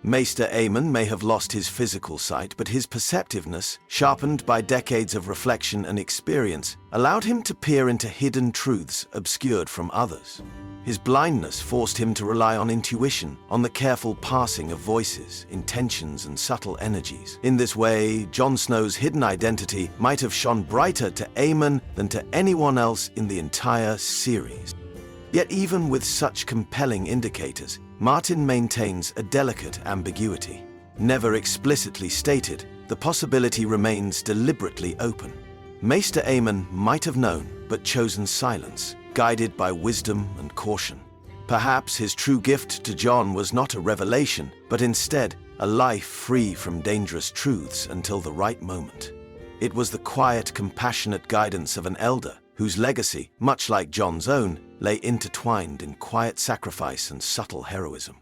Maester Aemon may have lost his physical sight, but his perceptiveness, sharpened by decades of reflection and experience, allowed him to peer into hidden truths obscured from others. His blindness forced him to rely on intuition, on the careful parsing of voices, intentions, and subtle energies. In this way, Jon Snow's hidden identity might have shone brighter to Aemon than to anyone else in the entire series. Yet even with such compelling indicators, Martin maintains a delicate ambiguity. Never explicitly stated, the possibility remains deliberately open. Maester Aemon might have known, but chosen silence, guided by wisdom and caution. Perhaps his true gift to Jon was not a revelation, but instead a life free from dangerous truths until the right moment. It was the quiet, compassionate guidance of an elder, whose legacy, much like Jon's own, lay intertwined in quiet sacrifice and subtle heroism.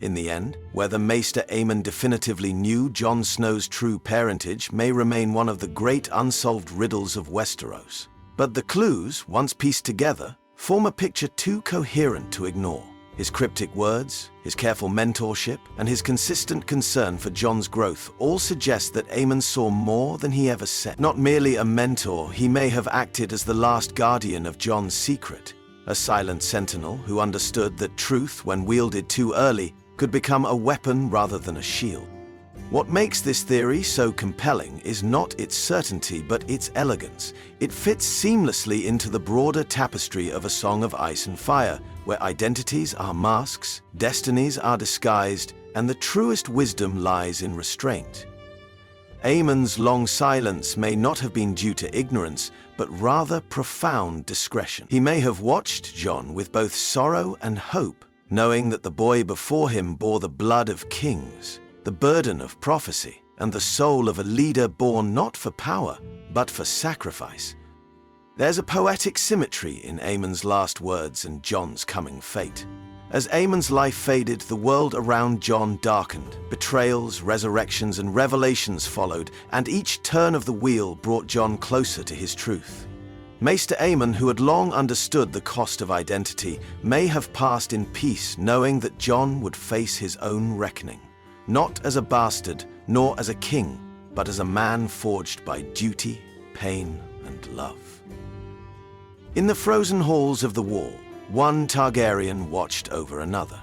In the end, whether Maester Aemon definitively knew Jon Snow's true parentage may remain one of the great unsolved riddles of Westeros. But the clues, once pieced together, form a picture too coherent to ignore. His cryptic words, his careful mentorship, and his consistent concern for Jon's growth all suggest that Aemon saw more than he ever said. Not merely a mentor, he may have acted as the last guardian of Jon's secret, a silent sentinel who understood that truth, when wielded too early, could become a weapon rather than a shield. What makes this theory so compelling is not its certainty, but its elegance. It fits seamlessly into the broader tapestry of A Song of Ice and Fire, where identities are masks, destinies are disguised, and the truest wisdom lies in restraint. Aemon's long silence may not have been due to ignorance, but rather profound discretion. He may have watched Jon with both sorrow and hope, knowing that the boy before him bore the blood of kings, the burden of prophecy, and the soul of a leader born not for power, but for sacrifice. There's a poetic symmetry in Aemon's last words and Jon's coming fate. As Aemon's life faded, the world around Jon darkened. Betrayals, resurrections, and revelations followed, and each turn of the wheel brought Jon closer to his truth. Maester Aemon, who had long understood the cost of identity, may have passed in peace, knowing that Jon would face his own reckoning. Not as a bastard, nor as a king, but as a man forged by duty, pain, and love. In the frozen halls of the wall, one Targaryen watched over another.